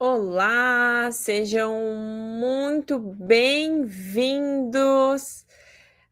Olá, sejam muito bem-vindos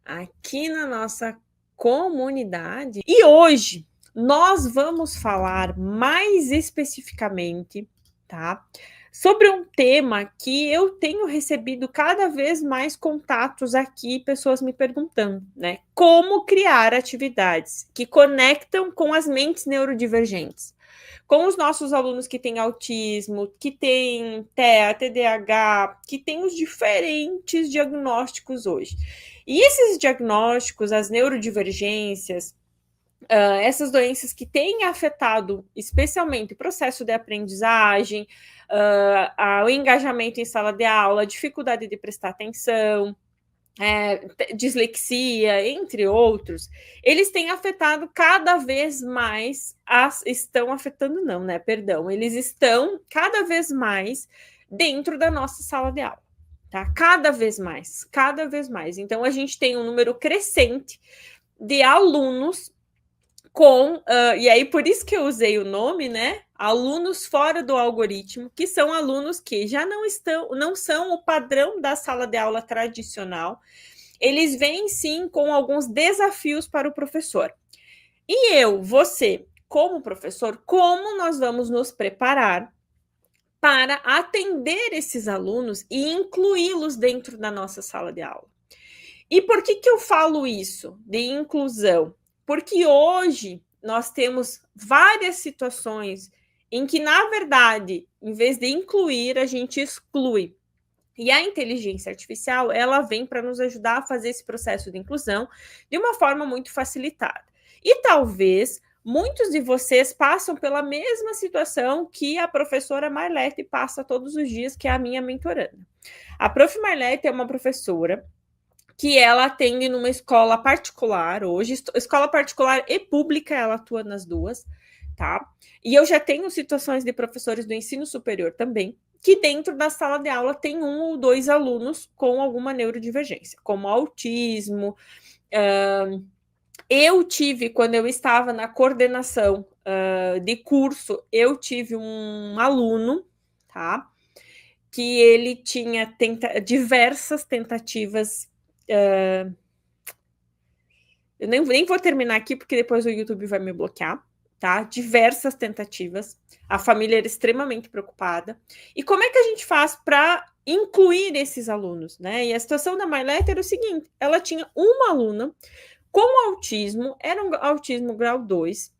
aqui na nossa comunidade. E hoje nós vamos falar mais especificamente, tá? Sobre um tema que eu tenho recebido cada vez mais contatos aqui, pessoas me perguntando, né? Como criar atividades que conectam com as mentes neurodivergentes, com os nossos alunos que têm autismo, que têm TEA, TDAH, que têm os diferentes diagnósticos hoje. E esses diagnósticos, as neurodivergências, essas doenças que têm afetado especialmente o processo de aprendizagem, o engajamento em sala de aula, a dificuldade de prestar atenção, dislexia, entre outros, eles têm afetado cada vez mais, estão afetando não, né? Perdão, eles estão cada vez mais dentro da nossa sala de aula, tá? Cada vez mais, cada vez mais. Então, a gente tem um número crescente de alunos e aí por isso que eu usei o nome, né? Alunos fora do algoritmo, que são alunos que já não são o padrão da sala de aula tradicional. Eles vêm sim com alguns desafios para o professor. E você, como professor, como nós vamos nos preparar para atender esses alunos e incluí-los dentro da nossa sala de aula? E por que eu falo isso de inclusão? Porque hoje nós temos várias situações em que, na verdade, em vez de incluir, a gente exclui. E a inteligência artificial, ela vem para nos ajudar a fazer esse processo de inclusão de uma forma muito facilitada. E talvez muitos de vocês passam pela mesma situação que a professora Marlete passa todos os dias, que é a minha mentoranda. A prof. Marlete é uma professora que ela atende numa escola particular hoje, escola particular e pública, ela atua nas duas, tá? E eu já tenho situações de professores do ensino superior também, que dentro da sala de aula tem um ou dois alunos com alguma neurodivergência, como autismo. Eu tive, quando eu estava na coordenação de curso, eu tive um aluno, tá? Que ele tinha diversas tentativas. Eu nem vou terminar aqui, porque depois o YouTube vai me bloquear, tá? Diversas tentativas. A família era extremamente preocupada. E como é que a gente faz para incluir esses alunos, né? E a situação da Marlete era o seguinte: ela tinha uma aluna com autismo, era um autismo grau 2,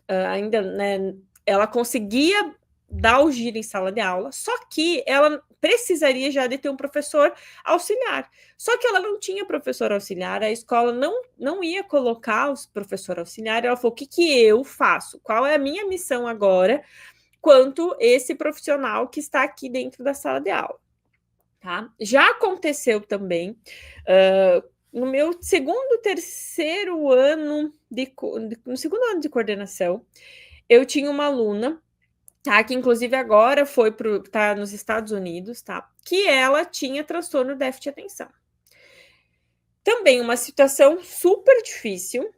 ainda, né? Ela conseguia dar o giro em sala de aula, só que ela precisaria já de ter um professor auxiliar. Só que ela não tinha professor auxiliar, a escola não ia colocar o professor auxiliar. Ela falou: o que eu faço? Qual é a minha missão agora quanto esse profissional que está aqui dentro da sala de aula? Tá? Já aconteceu também, no meu terceiro ano no segundo ano de coordenação, eu tinha uma aluna, tá, que inclusive agora tá nos Estados Unidos, tá, que ela tinha transtorno de déficit de atenção. Também uma situação super difícil,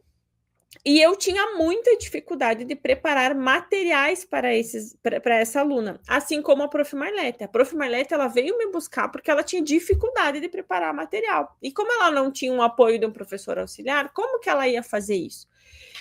e eu tinha muita dificuldade de preparar materiais para essa aluna, assim como a prof. Marlete. A prof. Marlete, ela veio me buscar porque ela tinha dificuldade de preparar material. E como ela não tinha um apoio de um professor auxiliar, como que ela ia fazer isso?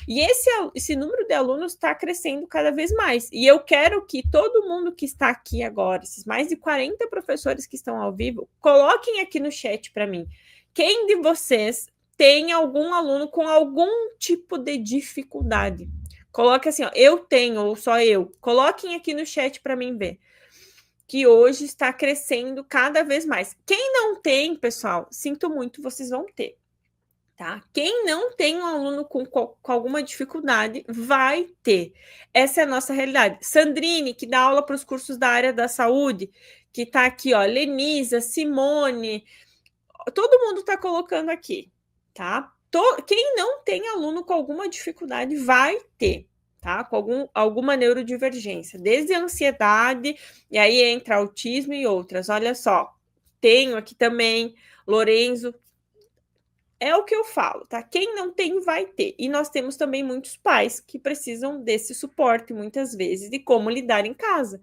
E esse número de alunos está crescendo cada vez mais. E eu quero que todo mundo que está aqui agora, esses mais de 40 professores que estão ao vivo, coloquem aqui no chat para mim. Quem de vocês tem algum aluno com algum tipo de dificuldade? Coloque assim, ó, eu tenho, ou só eu. Coloquem aqui no chat para mim ver. Que hoje está crescendo cada vez mais. Quem não tem, pessoal, sinto muito, vocês vão ter. Tá? Quem não tem um aluno com alguma dificuldade vai ter. Essa é a nossa realidade. Sandrine, que dá aula para os cursos da área da saúde, que está aqui, ó, Lenisa, Simone, todo mundo está colocando aqui, tá? Quem não tem aluno com alguma dificuldade vai ter, tá? Com alguma neurodivergência, desde ansiedade, e aí entra autismo e outras. Olha só, tenho aqui também Lorenzo. É o que eu falo, tá? Quem não tem, vai ter. E nós temos também muitos pais que precisam desse suporte, muitas vezes, de como lidar em casa.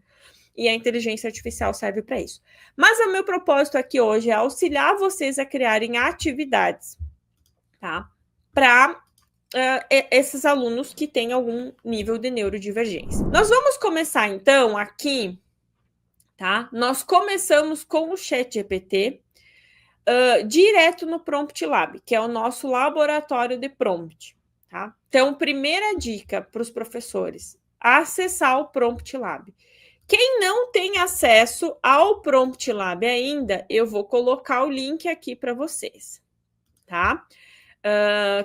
e a inteligência artificial serve para isso. Mas o meu propósito aqui hoje é auxiliar vocês a criarem atividades, tá? Para esses alunos que têm algum nível de neurodivergência. Nós vamos começar então aqui, tá? Nós começamos com o ChatGPT direto no Prompt Lab, que é o nosso laboratório de prompt, tá? Então, primeira dica para os professores: acessar o Prompt Lab. Quem não tem acesso ao Prompt Lab ainda, eu vou colocar o link aqui para vocês, tá?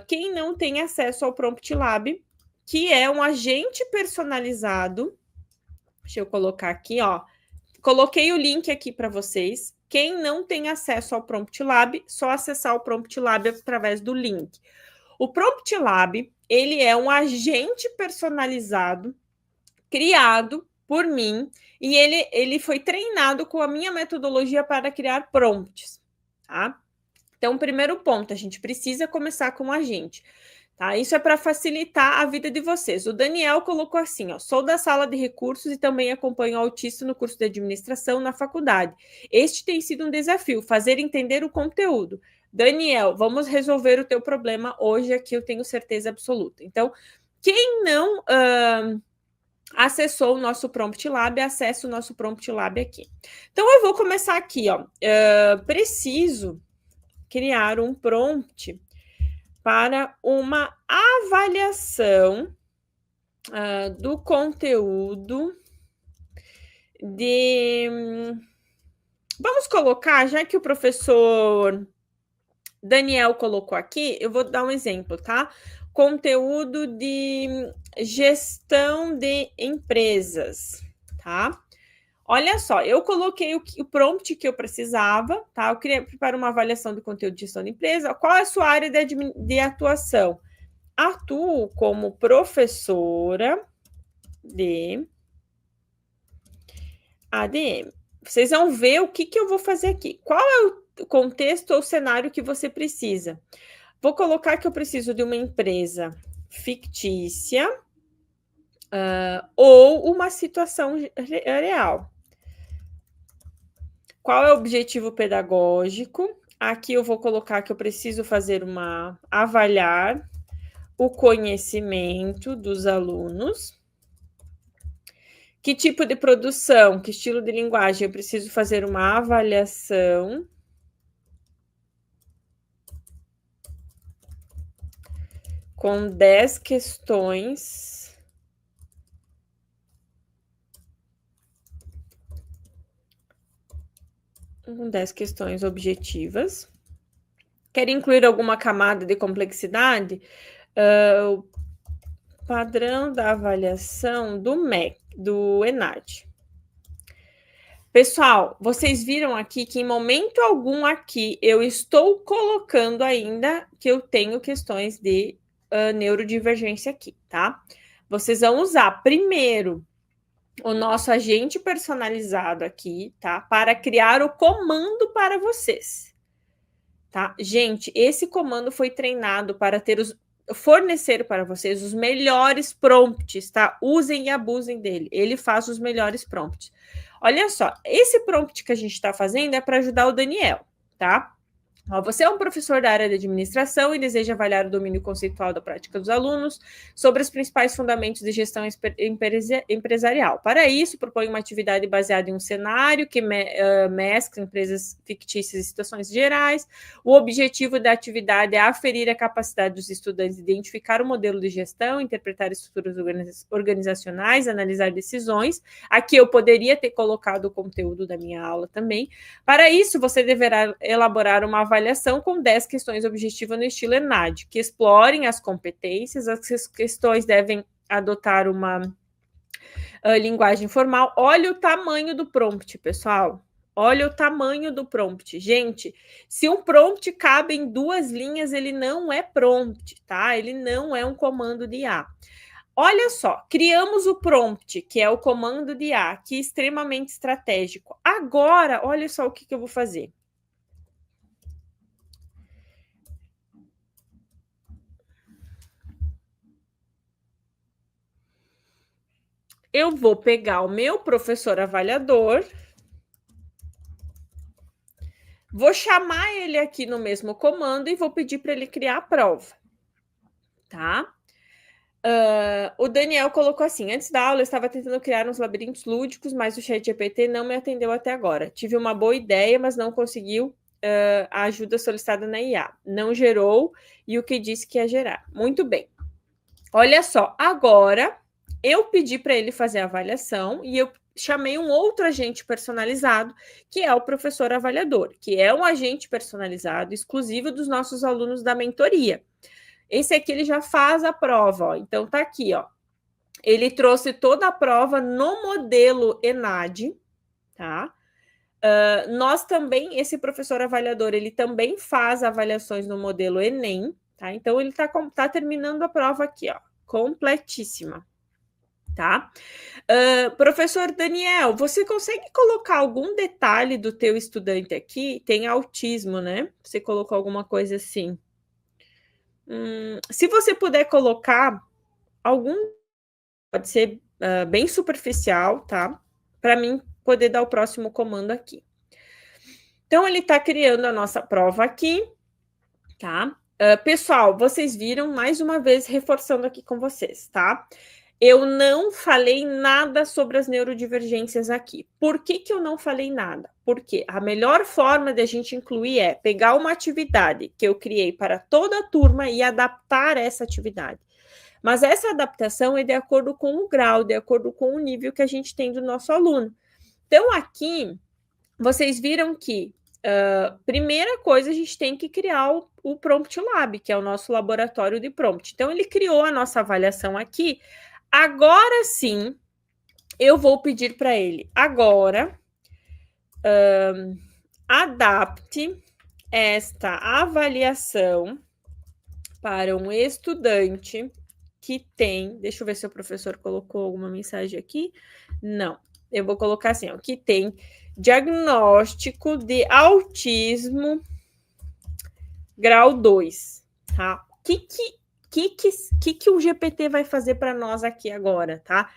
Quem não tem acesso ao Prompt Lab, que é um agente personalizado, deixa eu colocar aqui, ó. Coloquei o link aqui para vocês. Quem não tem acesso ao Prompt Lab, só acessar o Prompt Lab através do link. O Prompt Lab, ele é um agente personalizado criado por mim e ele foi treinado com a minha metodologia para criar prompts, tá? Então, primeiro ponto, a gente precisa começar com o agente. Tá? Isso é para facilitar a vida de vocês. O Daniel colocou assim, ó, sou da sala de recursos e também acompanho o autista no curso de administração na faculdade. Este tem sido um desafio, fazer entender o conteúdo. Daniel, vamos resolver o teu problema hoje aqui, eu tenho certeza absoluta. Então, quem não acessou o nosso Prompt Lab, acesse o nosso Prompt Lab aqui. Então, eu vou começar aqui, ó. Preciso criar um prompt para uma avaliação do conteúdo de... Vamos colocar, já que o professor Daniel colocou aqui, eu vou dar um exemplo, tá? Conteúdo de gestão de empresas, tá? Olha só, eu coloquei o prompt que eu precisava, tá? Eu queria preparar uma avaliação do conteúdo de gestão de empresa. Qual é a sua área de atuação? Atuo como professora de ADM. Vocês vão ver o que eu vou fazer aqui. Qual é o contexto ou cenário que você precisa? Vou colocar que eu preciso de uma empresa fictícia ou uma situação real. Qual é o objetivo pedagógico? Aqui eu vou colocar que eu preciso fazer avaliar o conhecimento dos alunos. Que tipo de produção, que estilo de linguagem? Eu preciso fazer uma avaliação com 10 questões objetivas. Quer incluir alguma camada de complexidade? O padrão da avaliação do ENAD. Pessoal, vocês viram aqui que em momento algum aqui eu estou colocando ainda que eu tenho questões de neurodivergência aqui, tá? Vocês vão usar primeiro o nosso agente personalizado aqui, tá? Para criar o comando para vocês, tá? Gente, esse comando foi treinado para fornecer para vocês os melhores prompts, tá? Usem e abusem dele. Ele faz os melhores prompts. Olha só, esse prompt que a gente está fazendo é para ajudar o Daniel, tá? Você é um professor da área de administração e deseja avaliar o domínio conceitual da prática dos alunos sobre os principais fundamentos de gestão empresarial. Para isso, propõe uma atividade baseada em um cenário que mescla empresas fictícias e situações gerais. O objetivo da atividade é aferir a capacidade dos estudantes de identificar o modelo de gestão, interpretar estruturas organizacionais, analisar decisões. Aqui eu poderia ter colocado o conteúdo da minha aula também. Para isso, você deverá elaborar uma avaliação com 10 questões objetivas no estilo ENAD, que explorem as competências. As questões devem adotar uma linguagem formal. Olha o tamanho do prompt, pessoal. Olha o tamanho do prompt. Gente, se um prompt cabe em 2 linhas, ele não é prompt, tá? Ele não é um comando de IA. Olha só, criamos o prompt, que é o comando de IA, que é extremamente estratégico. Agora, olha só o que eu vou fazer. eu vou pegar o meu professor avaliador, vou chamar ele aqui no mesmo comando e vou pedir para ele criar a prova, tá? O Daniel colocou assim: antes da aula eu estava tentando criar uns labirintos lúdicos, mas o ChatGPT não me atendeu até agora. Tive uma boa ideia, mas não conseguiu a ajuda solicitada na IA. Não gerou e o que disse que ia gerar. Muito bem. Olha só, agora eu pedi para ele fazer a avaliação e eu chamei um outro agente personalizado, que é o professor avaliador, que é um agente personalizado exclusivo dos nossos alunos da mentoria. Esse aqui ele já faz a prova, ó. Então tá aqui, ó. Ele trouxe toda a prova no modelo ENAD, tá? Nós também, esse professor avaliador, ele também faz avaliações no modelo Enem, tá? Então ele tá terminando a prova aqui, ó, completíssima, tá? Professor Daniel, você consegue colocar algum detalhe do teu estudante aqui? Tem autismo, né? Você colocou alguma coisa assim. Se você puder colocar algum, pode ser bem superficial, tá? Para mim poder dar o próximo comando aqui. Então, ele está criando a nossa prova aqui, tá? Pessoal, vocês viram, mais uma vez, reforçando aqui com vocês, tá? Eu não falei nada sobre as neurodivergências aqui. Por que eu não falei nada? Porque a melhor forma de a gente incluir é pegar uma atividade que eu criei para toda a turma e adaptar essa atividade. Mas essa adaptação é de acordo com o grau, de acordo com o nível que a gente tem do nosso aluno. Então, aqui, vocês viram que, primeira coisa, a gente tem que criar o Prompt Lab, que é o nosso laboratório de prompt. Então, ele criou a nossa avaliação aqui. Agora sim, eu vou pedir para ele, agora, adapte esta avaliação para um estudante que tem, deixa eu ver se o professor colocou alguma mensagem aqui. Não, eu vou colocar assim, ó, que tem diagnóstico de autismo grau 2, tá? O que o GPT vai fazer para nós aqui agora, tá?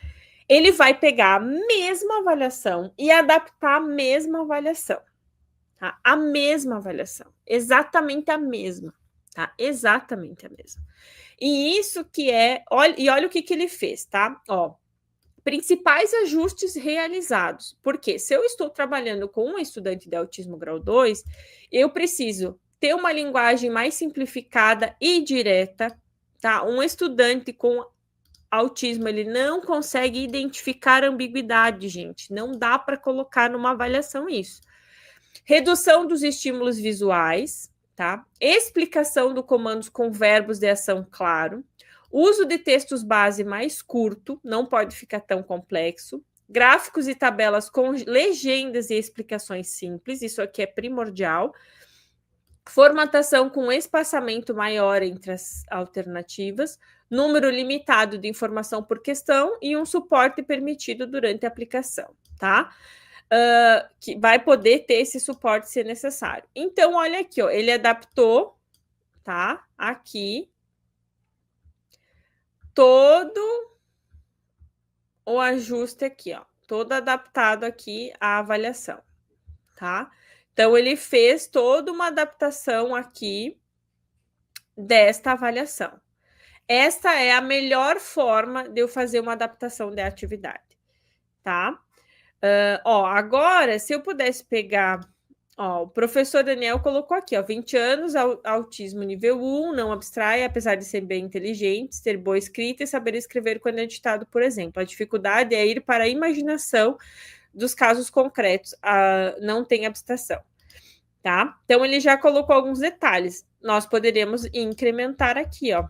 Ele vai pegar a mesma avaliação e adaptar a mesma avaliação, tá? A mesma avaliação, exatamente a mesma, tá? Exatamente a mesma. E isso que é, olha o que ele fez, tá? Ó, principais ajustes realizados. Porque se eu estou trabalhando com um estudante de autismo grau 2, eu preciso ter uma linguagem mais simplificada e direta, tá? Um estudante com autismo, ele não consegue identificar ambiguidade, gente. Não dá para colocar numa avaliação isso. Redução dos estímulos visuais, tá? Explicação do comandos com verbos de ação claro. Uso de textos base mais curto, não pode ficar tão complexo. Gráficos e tabelas com legendas e explicações simples, isso aqui é primordial. Formatação com espaçamento maior entre as alternativas. Número limitado de informação por questão e um suporte permitido durante a aplicação, tá? Que vai poder ter esse suporte se necessário. Então, olha aqui, ó, ele adaptou, tá? Aqui todo o ajuste aqui, ó, todo adaptado aqui à avaliação, tá? Então, ele fez toda uma adaptação aqui desta avaliação. Esta é a melhor forma de eu fazer uma adaptação de atividade, tá? Agora, se eu pudesse pegar, o professor Daniel colocou aqui, 20 anos, autismo nível 1, não abstrai, apesar de ser bem inteligente, ter boa escrita e saber escrever quando é ditado, por exemplo. A dificuldade é ir para a imaginação dos casos concretos, não tem abstração, tá? Então, ele já colocou alguns detalhes. Nós poderíamos incrementar aqui, ó.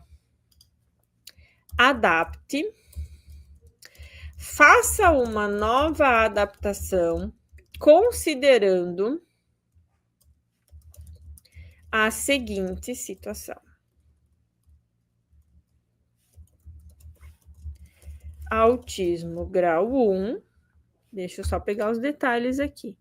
Adapte. Faça uma nova adaptação considerando a seguinte situação. Autismo grau 1. Deixa eu só pegar os detalhes aqui.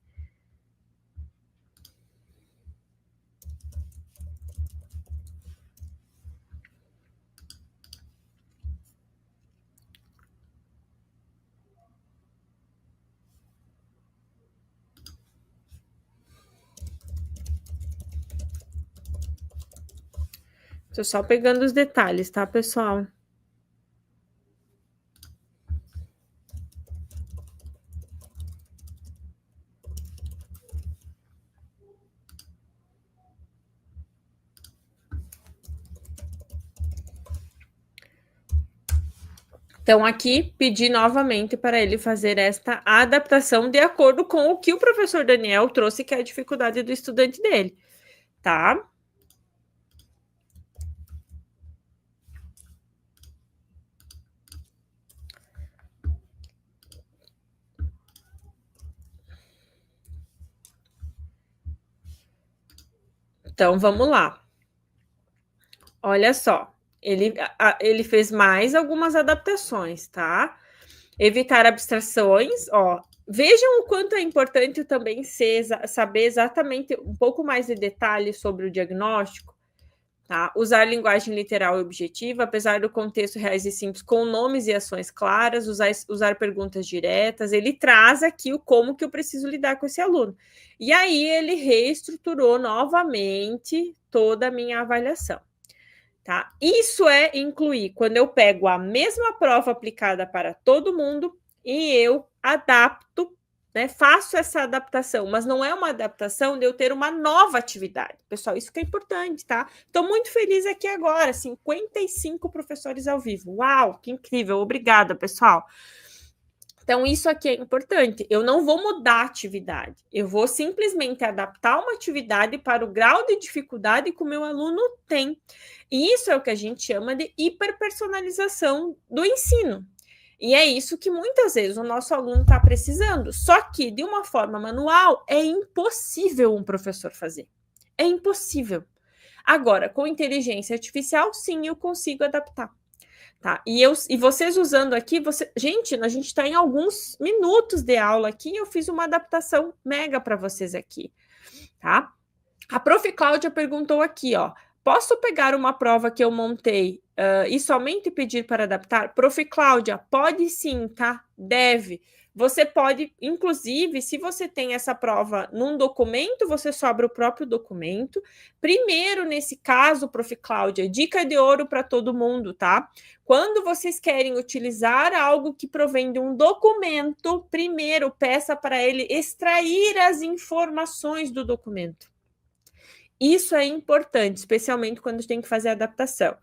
Tô só pegando os detalhes, tá, pessoal? Então, aqui, pedi novamente para ele fazer esta adaptação de acordo com o que o professor Daniel trouxe, que é a dificuldade do estudante dele, tá? Então, vamos lá. Olha só, ele fez mais algumas adaptações, tá? Evitar abstrações, ó. Vejam o quanto é importante também saber exatamente um pouco mais de detalhes sobre o diagnóstico, tá? Usar linguagem literal e objetiva, apesar do contexto reais e simples, com nomes e ações claras, usar perguntas diretas. Ele traz aqui o como que eu preciso lidar com esse aluno. E aí ele reestruturou novamente toda a minha avaliação. Tá? Isso é incluir quando eu pego a mesma prova aplicada para todo mundo e eu adapto, né? Faço essa adaptação, mas não é uma adaptação de eu ter uma nova atividade. Pessoal, isso que é importante, tá? Estou muito feliz aqui agora, 55 professores ao vivo. Uau, que incrível! Obrigada, pessoal. Então, isso aqui é importante. Eu não vou mudar a atividade. Eu vou simplesmente adaptar uma atividade para o grau de dificuldade que o meu aluno tem. E isso é o que a gente chama de hiperpersonalização do ensino. E é isso que muitas vezes o nosso aluno está precisando. Só que, de uma forma manual, é impossível um professor fazer. É impossível. Agora, com inteligência artificial, sim, eu consigo adaptar. Tá? E vocês usando aqui, gente, a gente está em alguns minutos de aula aqui, eu fiz uma adaptação mega para vocês aqui, tá? A Prof. Cláudia perguntou aqui, ó, posso pegar uma prova que eu montei e somente pedir para adaptar? Prof. Cláudia, pode sim, tá? Deve. Você pode, inclusive, se você tem essa prova num documento, você sobra o próprio documento. Primeiro, nesse caso, Prof. Cláudia, dica de ouro para todo mundo, tá? Quando vocês querem utilizar algo que provém de um documento, primeiro peça para ele extrair as informações do documento. Isso é importante, especialmente quando tem que fazer a adaptação.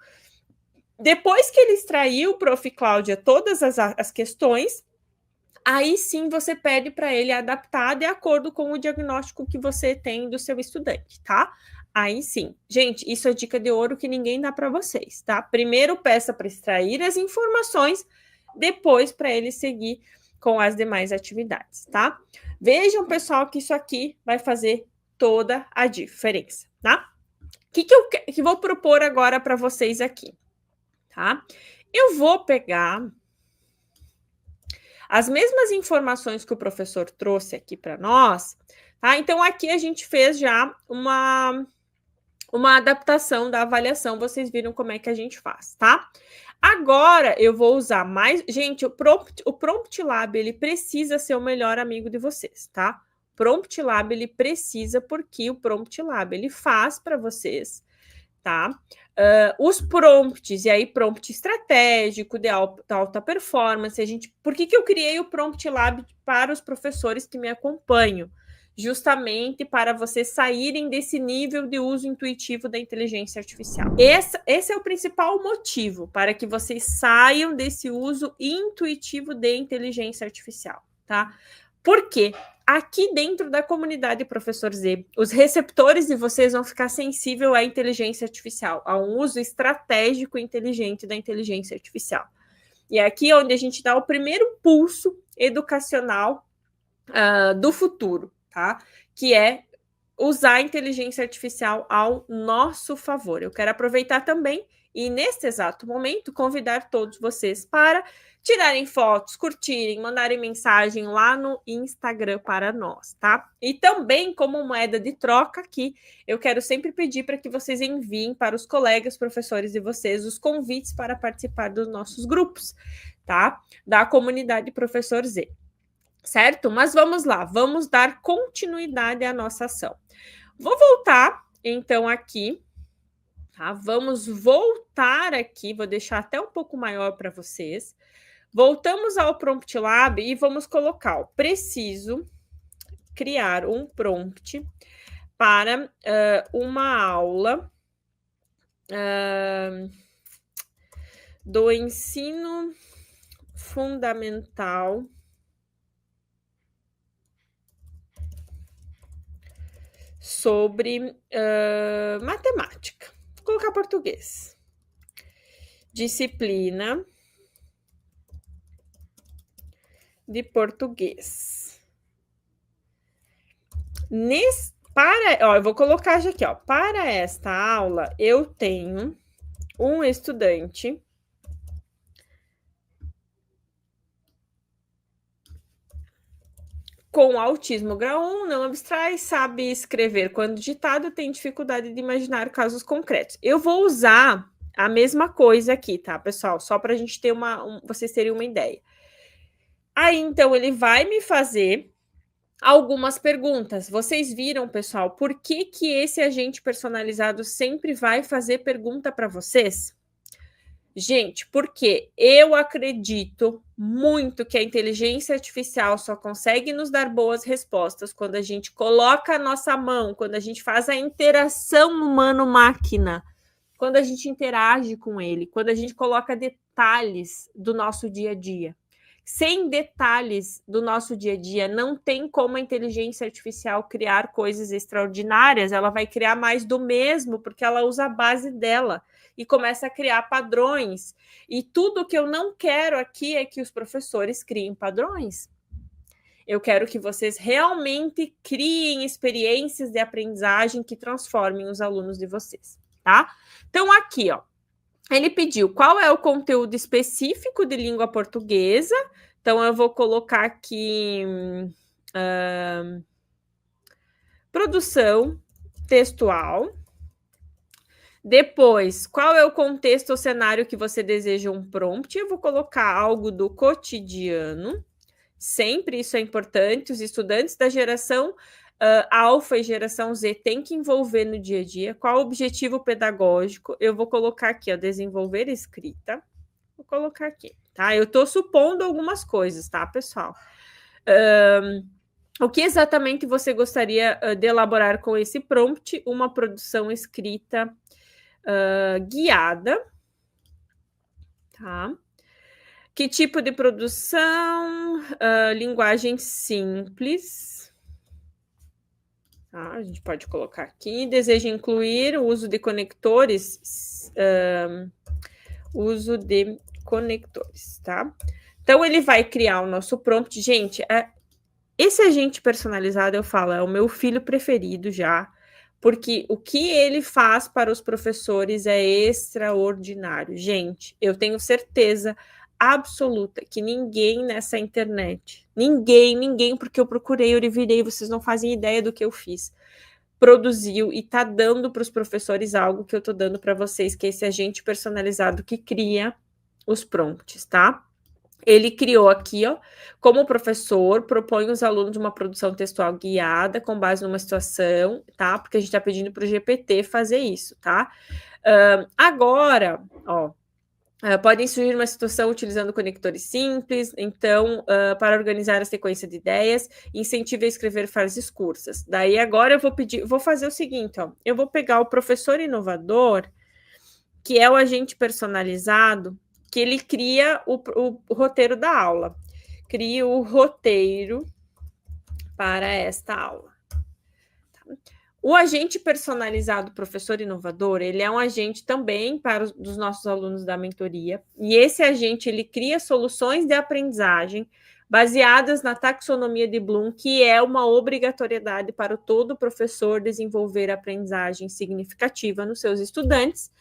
Depois que ele extraiu, Prof. Cláudia, todas as questões, aí sim você pede para ele adaptar de acordo com o diagnóstico que você tem do seu estudante, tá? Aí sim. Gente, isso é dica de ouro que ninguém dá para vocês, tá? Primeiro peça para extrair as informações, depois para ele seguir com as demais atividades, tá? Vejam, pessoal, que isso aqui vai fazer toda a diferença, tá? O que eu vou propor agora para vocês aqui, tá? Eu vou pegar as mesmas informações que o professor trouxe aqui para nós, tá? Então, aqui a gente fez já uma adaptação da avaliação, vocês viram como é que a gente faz, tá? Agora, eu vou usar mais... Gente, o Prompt Lab, ele precisa ser o melhor amigo de vocês, tá? Prompt Lab, ele precisa, porque o Prompt Lab, ele faz para vocês, tá? Os prompts, e aí prompt estratégico, de alta performance, por que eu criei o Prompt Lab para os professores que me acompanham? Justamente para vocês saírem desse nível de uso intuitivo da inteligência artificial. Esse é o principal motivo para que vocês saiam desse uso intuitivo de inteligência artificial, tá? Por quê? Aqui dentro da comunidade Professor Z, os receptores de vocês vão ficar sensíveis à inteligência artificial, a um uso estratégico e inteligente da inteligência artificial. E é aqui onde a gente dá o primeiro pulso educacional do futuro, tá? Que é usar a inteligência artificial ao nosso favor. Eu quero aproveitar também e, neste exato momento, convidar todos vocês para tirarem fotos, curtirem, mandarem mensagem lá no Instagram para nós, tá? E também, como moeda de troca aqui, eu quero sempre pedir para que vocês enviem para os colegas professores de vocês os convites para participar dos nossos grupos, tá? Da comunidade Professor Z. Certo? Mas vamos lá, vamos dar continuidade à nossa ação. Vou voltar, então, aqui Tá? Vamos voltar aqui, vou deixar até um pouco maior para vocês. Voltamos ao Prompt Lab e vamos colocar, ó, preciso criar um prompt para uma aula do ensino fundamental sobre matemática. Vou colocar português. Disciplina de português. Eu vou colocar já aqui, ó. Para esta aula, eu tenho um estudante com autismo grau 1, não abstrai, sabe escrever quando digitado, tem dificuldade de imaginar casos concretos. Eu vou usar a mesma coisa aqui, tá, pessoal? Só para a gente ter vocês terem uma ideia. Aí, então, ele vai me fazer algumas perguntas. Vocês viram, pessoal, por que esse agente personalizado sempre vai fazer pergunta para vocês? Gente, porque eu acredito muito que a inteligência artificial só consegue nos dar boas respostas quando a gente coloca a nossa mão, quando a gente faz a interação humano-máquina, quando a gente interage com ele, quando a gente coloca detalhes do nosso dia a dia. Sem detalhes do nosso dia a dia, não tem como a inteligência artificial criar coisas extraordinárias. Ela vai criar mais do mesmo, porque ela usa a base dela e começa a criar padrões. E tudo que eu não quero aqui é que os professores criem padrões. Eu quero que vocês realmente criem experiências de aprendizagem que transformem os alunos de vocês, tá? Então, aqui, ó, ele pediu qual é o conteúdo específico de língua portuguesa. Então, eu vou colocar aqui produção textual. Depois, qual é o contexto ou cenário que você deseja um prompt? Eu vou colocar algo do cotidiano. Sempre isso é importante. Os estudantes da geração Alfa e geração Z têm que envolver no dia a dia. Qual o objetivo pedagógico? Eu vou colocar aqui, ó, desenvolver escrita. Vou colocar aqui, tá? Eu estou supondo algumas coisas, tá, pessoal? O que exatamente você gostaria de elaborar com esse prompt? Uma produção escrita guiada, tá? Que tipo de produção? Linguagem simples. Tá? A gente pode colocar aqui. Deseja incluir o uso de conectores. Uso de conectores, tá? Então, ele vai criar o nosso prompt. Gente, esse agente personalizado, eu falo, é o meu filho preferido já, porque o que ele faz para os professores é extraordinário. Gente, eu tenho certeza absoluta que ninguém nessa internet, ninguém, porque eu procurei, eu virei, vocês não fazem ideia do que eu fiz, produziu e tá dando para os professores algo que eu tô dando para vocês, que é esse agente personalizado que cria os prompts, tá? Ele criou aqui, ó, como professor, propõe os alunos uma produção textual guiada com base numa situação, tá? Porque a gente tá pedindo para o GPT fazer isso, tá? Agora, ó, podem surgir uma situação utilizando conectores simples, então, para organizar a sequência de ideias, incentive a escrever frases curtas. Daí, agora eu vou fazer o seguinte, ó, eu vou pegar o professor inovador, que é o agente personalizado, que ele cria o roteiro da aula. Cria o roteiro para esta aula. O agente personalizado professor inovador, ele é um agente também para dos nossos alunos da mentoria, e esse agente, ele cria soluções de aprendizagem baseadas na taxonomia de Bloom, que é uma obrigatoriedade para todo professor desenvolver aprendizagem significativa nos seus estudantes,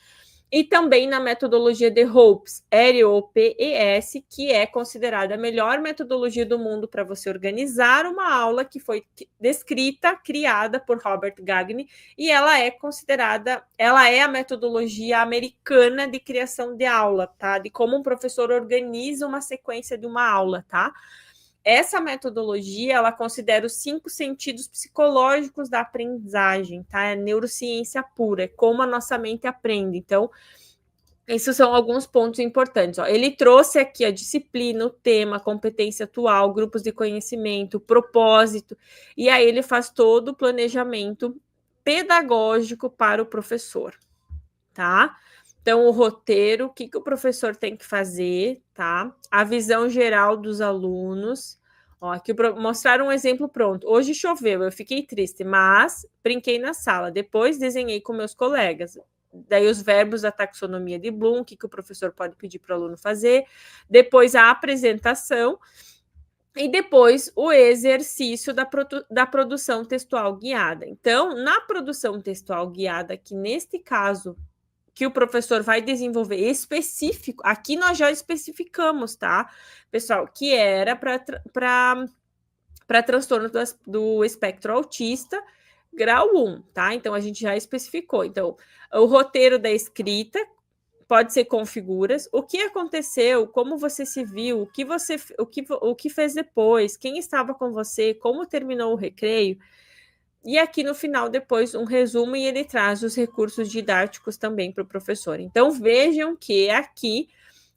e também na metodologia de Hopes, HOPES, que é considerada a melhor metodologia do mundo para você organizar uma aula, que foi descrita, criada por Robert Gagné, e ela é a metodologia americana de criação de aula, tá? De como um professor organiza uma sequência de uma aula, tá? essa metodologia, ela considera os 5 sentidos psicológicos da aprendizagem, tá? É neurociência pura, é como a nossa mente aprende. Então, esses são alguns pontos importantes. Ó. Ele trouxe aqui a disciplina, o tema, a competência atual, grupos de conhecimento, propósito, e aí ele faz todo o planejamento pedagógico para o professor, tá? Então, o roteiro, o que o professor tem que fazer, tá? A visão geral dos alunos. Ó, aqui mostrar um exemplo pronto. Hoje choveu, eu fiquei triste, mas brinquei na sala. Depois desenhei com meus colegas. Daí os verbos da taxonomia de Bloom, o que o professor pode pedir para o aluno fazer. Depois a apresentação. E depois o exercício da produção textual guiada. Então, na produção textual guiada, que neste caso que o professor vai desenvolver específico, aqui nós já especificamos, tá, pessoal, que era para transtorno do espectro autista, grau 1, tá? Então, a gente já especificou. Então, o roteiro da escrita pode ser com figuras, o que aconteceu, como você se viu, o que fez depois, quem estava com você, como terminou o recreio. E aqui no final, depois, um resumo, e ele traz os recursos didáticos também para o professor. Então, vejam que aqui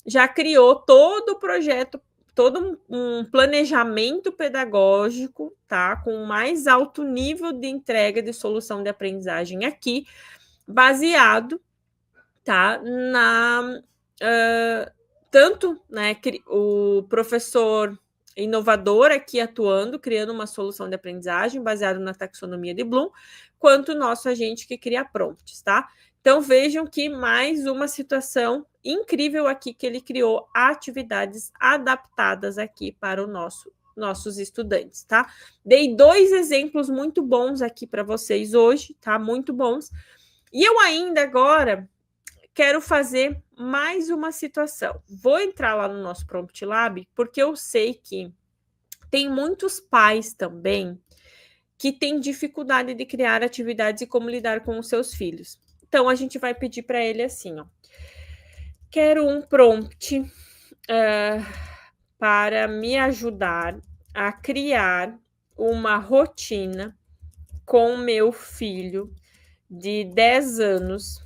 já criou todo o projeto, todo um planejamento pedagógico, tá? Com mais alto nível de entrega de solução de aprendizagem aqui, baseado, tá? Tanto, né, o professor inovador aqui atuando, criando uma solução de aprendizagem baseada na taxonomia de Bloom, quanto o nosso agente que cria prompts, tá? Então, vejam que mais uma situação incrível aqui que ele criou atividades adaptadas aqui para nossos estudantes, tá? Dei 2 exemplos muito bons aqui para vocês hoje, tá? Muito bons. E eu ainda agora quero fazer mais uma situação. Vou entrar lá no nosso Prompt Lab, porque eu sei que tem muitos pais também que têm dificuldade de criar atividades e como lidar com os seus filhos. Então, a gente vai pedir para ele assim, ó. Quero um prompt para me ajudar a criar uma rotina com meu filho de 10 anos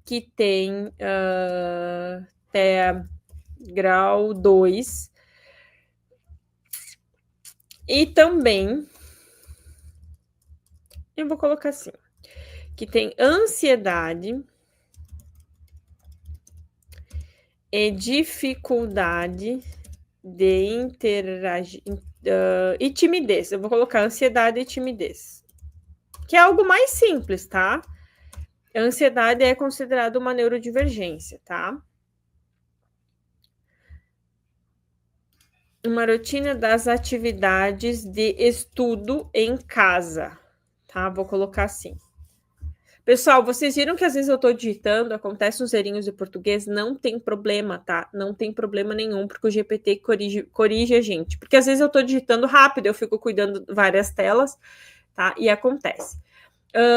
que tem até grau 2 e também eu vou colocar assim, que tem ansiedade e dificuldade de interagir e timidez. Eu vou colocar ansiedade e timidez, que é algo mais simples, tá? A ansiedade é considerada uma neurodivergência, tá? Uma rotina das atividades de estudo em casa, tá? Vou colocar assim. Pessoal, vocês viram que às vezes eu tô digitando, acontece uns errinhos de português, não tem problema, tá? Não tem problema nenhum, porque o GPT corrige a gente. Porque às vezes eu tô digitando rápido, eu fico cuidando de várias telas, tá? E acontece.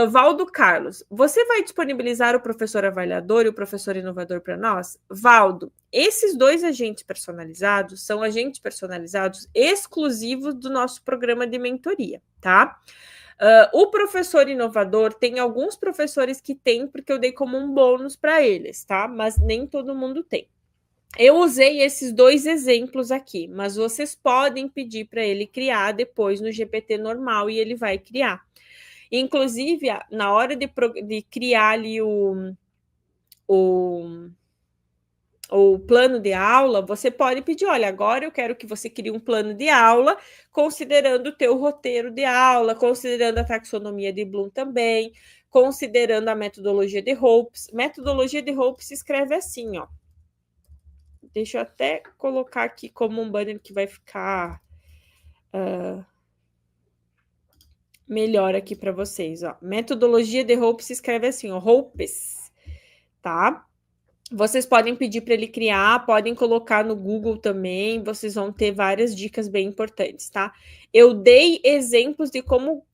Valdo Carlos, você vai disponibilizar o professor avaliador e o professor inovador para nós? Valdo, esses 2 agentes personalizados são agentes personalizados exclusivos do nosso programa de mentoria, tá? O professor inovador, tem alguns professores que tem, porque eu dei como um bônus para eles, tá? Mas nem todo mundo tem. Eu usei esses 2 exemplos aqui, mas vocês podem pedir para ele criar depois no GPT normal e ele vai criar. Inclusive, na hora de criar ali o plano de aula, você pode pedir, olha, agora eu quero que você crie um plano de aula, considerando o teu roteiro de aula, considerando a taxonomia de Bloom também, considerando a metodologia de Hopes. Metodologia de Hopes se escreve assim, ó. Deixa eu até colocar aqui como um banner que vai ficar melhor aqui para vocês, ó. Metodologia de Hopes se escreve assim, ó, Hopes, tá? Vocês podem pedir para ele criar, podem colocar no Google também, vocês vão ter várias dicas bem importantes, tá? Eu dei exemplos de como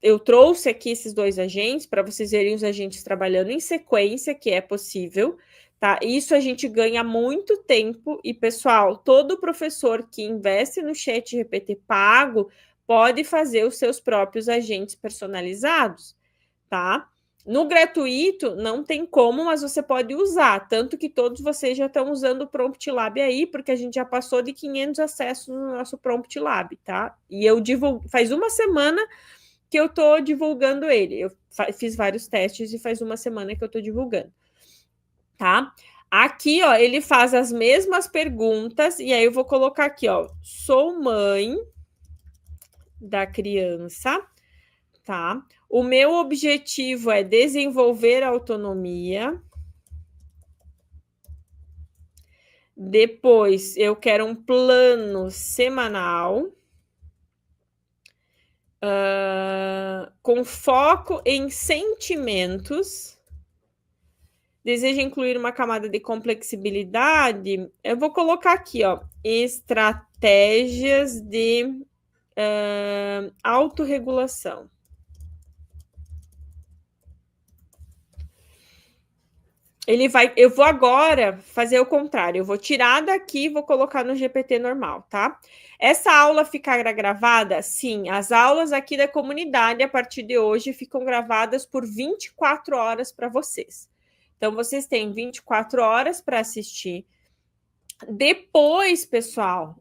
eu trouxe aqui esses 2 agentes para vocês verem os agentes trabalhando em sequência, que é possível, tá? Isso a gente ganha muito tempo e, pessoal, todo professor que investe no ChatGPT pago pode fazer os seus próprios agentes personalizados, tá? No gratuito não tem como, mas você pode usar, tanto que todos vocês já estão usando o Prompt Lab aí, porque a gente já passou de 500 acessos no nosso Prompt Lab, tá? E eu divulgo, faz uma semana que eu tô divulgando ele. Eu fiz vários testes e faz uma semana que eu tô divulgando, tá? Aqui, ó, ele faz as mesmas perguntas e aí eu vou colocar aqui, ó, sou mãe da criança, tá? O meu objetivo é desenvolver autonomia. Depois, eu quero um plano semanal com foco em sentimentos. Deseja incluir uma camada de complexibilidade. Eu vou colocar aqui, ó, estratégias de autorregulação. Ele vai, eu vou agora fazer o contrário, eu vou tirar daqui e vou colocar no GPT normal, tá? Essa aula ficará gravada? Sim, as aulas aqui da comunidade a partir de hoje ficam gravadas por 24 horas para vocês. Então, vocês têm 24 horas para assistir. Depois, pessoal,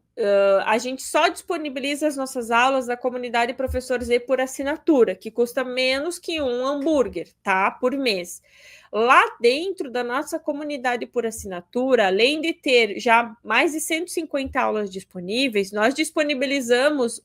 a gente só disponibiliza as nossas aulas da comunidade Professor Z por assinatura, que custa menos que um hambúrguer, tá? Por mês. Lá dentro da nossa comunidade por assinatura, além de ter já mais de 150 aulas disponíveis, nós disponibilizamos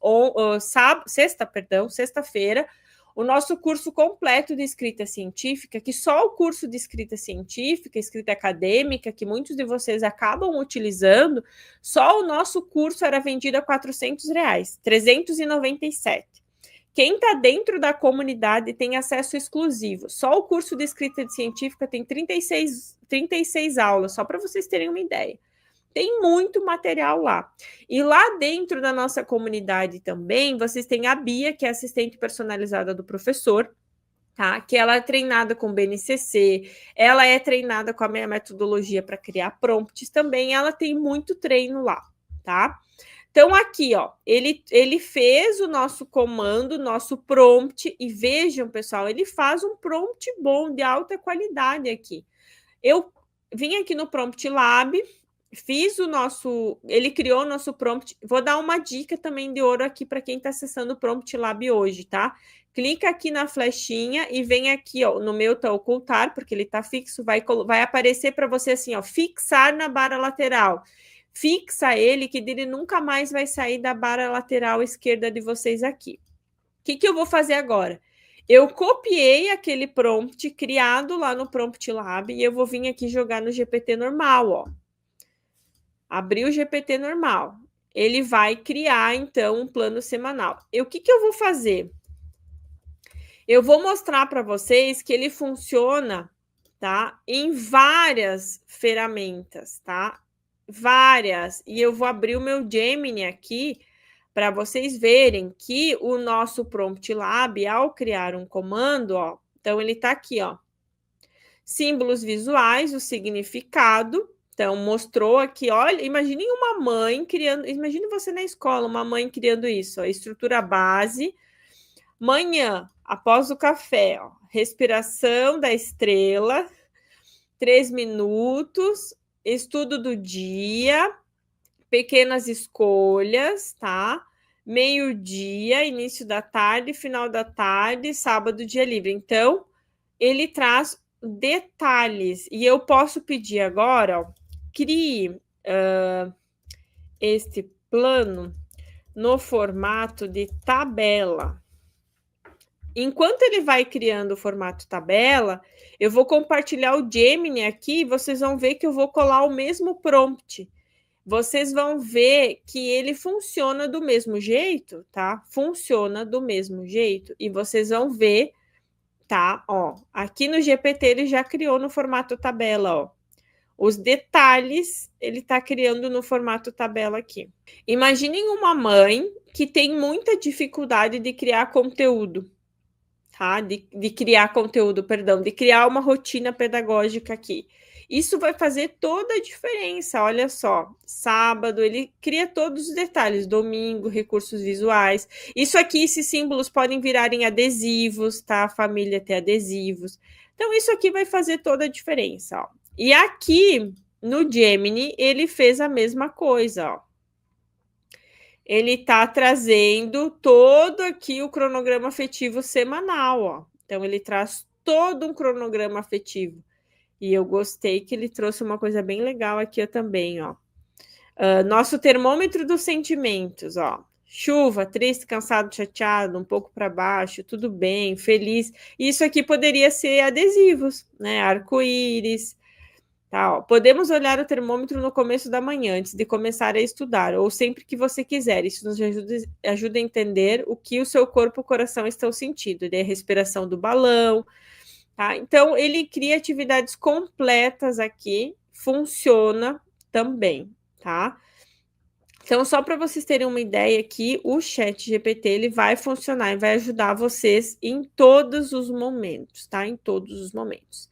sexta-feira, o nosso curso completo de escrita científica, que só o curso de escrita científica, escrita acadêmica, que muitos de vocês acabam utilizando, só o nosso curso era vendido a R$400, 397. Quem está dentro da comunidade tem acesso exclusivo. Só o curso de escrita científica tem 36 aulas, só para vocês terem uma ideia. Tem muito material lá. E lá dentro da nossa comunidade também, vocês têm a Bia, que é assistente personalizada do professor, tá? Que ela é treinada com BNCC, ela é treinada com a minha metodologia para criar prompts também, ela tem muito treino lá, tá? Então, aqui, ó, ele fez o nosso comando, nosso prompt, e vejam, pessoal, ele faz um prompt bom, de alta qualidade aqui. Eu vim aqui no Prompt Lab, fiz o nosso, ele criou o nosso prompt. Vou dar uma dica também de ouro aqui para quem está acessando o Prompt Lab hoje, tá? Clica aqui na flechinha e vem aqui, ó, no meu tá ocultar, porque ele tá fixo, vai aparecer para você assim, ó, fixar na barra lateral. Fixa ele, que dele nunca mais vai sair da barra lateral esquerda de vocês aqui. O que eu vou fazer agora? Eu copiei aquele prompt criado lá no Prompt Lab e eu vou vir aqui jogar no GPT normal, ó. Abrir o GPT normal. Ele vai criar, então, um plano semanal. O que eu vou fazer? Eu vou mostrar para vocês que ele funciona, tá? Em várias ferramentas, tá? Várias. E eu vou abrir o meu Gemini aqui para vocês verem que o nosso Prompt Lab, ao criar um comando, ó, então ele está aqui, ó. Símbolos visuais, o significado. Então, mostrou aqui, olha, imagine uma mãe criando, imagine você na escola, uma mãe criando isso, ó, estrutura base. Manhã, após o café, ó, respiração da estrela, 3 minutos, estudo do dia, pequenas escolhas, tá? Meio-dia, início da tarde, final da tarde, sábado, dia livre. Então, ele traz detalhes. E eu posso pedir agora, ó, crie este plano no formato de tabela. Enquanto ele vai criando o formato tabela, eu vou compartilhar o Gemini aqui e vocês vão ver que eu vou colar o mesmo prompt. Vocês vão ver que ele funciona do mesmo jeito, tá? Funciona do mesmo jeito. E vocês vão ver, tá? Ó, aqui no GPT ele já criou no formato tabela, ó. Os detalhes ele tá criando no formato tabela aqui. Imaginem uma mãe que tem muita dificuldade de criar conteúdo. Tá? De criar conteúdo, perdão, de criar uma rotina pedagógica aqui. Isso vai fazer toda a diferença. Olha só, sábado ele cria todos os detalhes, domingo, recursos visuais. Isso aqui, esses símbolos podem virar em adesivos, tá? A família ter adesivos. Então, isso aqui vai fazer toda a diferença, ó. E aqui no Gemini, ele fez a mesma coisa, ó. Ele está trazendo todo aqui o cronograma afetivo semanal, ó. Então, ele traz todo um cronograma afetivo. E eu gostei que ele trouxe uma coisa bem legal aqui também, ó. Nosso termômetro dos sentimentos, ó. Chuva, triste, cansado, chateado, um pouco para baixo, tudo bem, feliz. Isso aqui poderia ser adesivos, né? Arco-íris. Tá, ó. Podemos olhar o termômetro no começo da manhã, antes de começar a estudar, ou sempre que você quiser. Isso nos ajuda a entender o que o seu corpo e o coração estão sentindo, né? A respiração do balão, tá? Então, ele cria atividades completas aqui, funciona também, tá? Então, só para vocês terem uma ideia aqui, o ChatGPT ele vai funcionar e vai ajudar vocês em todos os momentos, tá? Em todos os momentos.